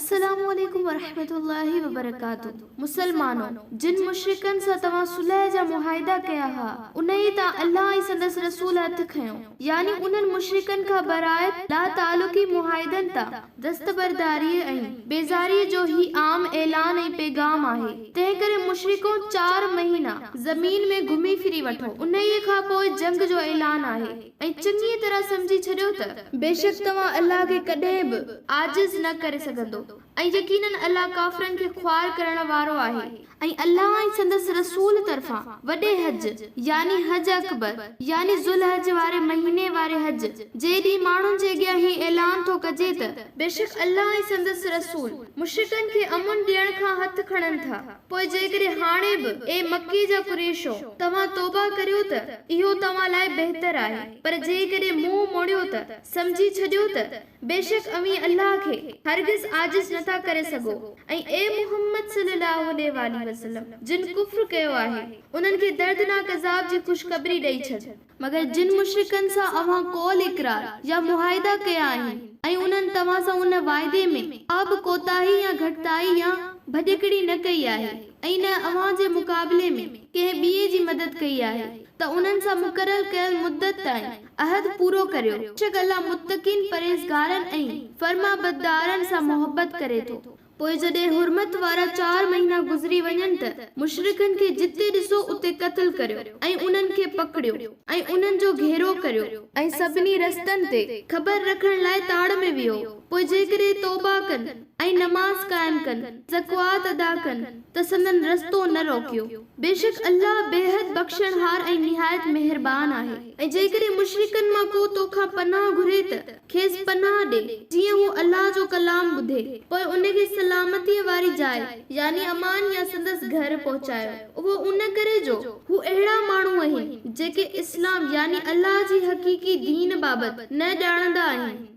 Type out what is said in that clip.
अस्सलामु अलैकुम वरहमतुल्लाहि वबरकातुहू। मुसलमानों, जिन मुशरिकन सां तव्हां सुलह जा मुआहिदा कया हा, उन्हई तां अल्लाह ऐं संदसि रसूल हथ खयो, यानी उन्हनि मुशरिकन खां बरायत ला तालुकी मुआहिदन तां दस्तबरदारी ऐं बेज़ारी जो ही आम ऐलान ऐं पैगाम आहे। तंहिं करे मुशरिको 4 महीना ज़मीन में घुमी फिरी वठो, उन्हई खां पोइ जंग जो ऐलान आहे ऐं चङी तरह समझी छॾियो त बेशक तव्हां अल्लाह खे कॾहिं बि आजिज़ न करे सघंदो ऐं यकीनन अल्लाह काफ़िरन खे ख्वार करण वारो आहे। ऐं अल्लाह ऐं संदसि रसूल तरफ़ां वॾे हज यानी हज अकबर यानी ज़ुल हज वारे महीने वारे हज जेॾी माण्हुनि जे अॻियां ही ऐलान थो कजे त बेशक अल्लाह ऐं संदसि रसूल मुशरिकन खे अमन ॾियण खां हथ खणनि था। पोइ जेकॾहिं हाणे बि ए मक्की जा कुरैशो तव्हां तौबा करियो त इहो तव्हां लाइ बहितर आहे, पर जेकॾहिं मुंहुं मोड़ियो त समझी छॾियो त बेशक अवी अल्लाह खे हरगिज़ आजिज़ नथा करे सघो। ऐं ए मुहम्मद सल्लल्लाहु अलैहि वसल्लम जिन कुफ्र कयो आहे उन्हनि खे दर्दनाक अज़ाब जी खुशखबरी ॾेई छॾ। मगर जिन मुशरिकन सां अवां कौल इकरार या मुआहिदा कया आहिनि ऐं उन्हनि तव्हां सां उन वाइदे में अब कोताही या घटिताई या भॼकड़ी न कई आहे ऐं न अवां जे मुक़ाबले में कंहिं ॿिए जी मदद कई आहे त उन्हनि सां मुक़रर कयल मुद्दत ताईं अहद पूरो करियो। बेशक अल्लाह मुत्तकीन परहेज़गारनि ऐं फर्माबरदारनि सां मोहब्बत करे थो। पोइ जॾहिं हुरमत वारा 4 महीना गुज़री वञनि त मुशरिकन खे जिते ॾिसो उते क़त्ल करियो ऐं उन्हनि खे पकड़ियो ऐं उन्हनि जो घेरो करियो ऐं सभिनी रस्तनि ते ख़बर रखण लाइ ताड़ में वियो। पोइ जेकॾहिं तौबा कनि ऐं नमाज़ क़ाइम कनि, ज़कात अदा कनि त संदन रस्तो न रोकियो। बेशक अल्लाह बेहद बख़्शणहार ऐं निहायत मेहरबान आहे। ऐं जेकॾहिं मुशरिकन मां को तोखां पनाह घुरे त खेसि पनाह ॾे, जीअं हू अल्लाह जो कलाम ॿुधे, पोइ उनखे सलामतीअ वारी जाइ यानी अमान या संदसि घर पहुचायो। उहो उन करे जो हू अहिड़ा माण्हू आहिनि जेके इस्लाम यानी अल्लाह जी हक़ीक़ी दीन बाबति न ॼाणंदा आहिनि।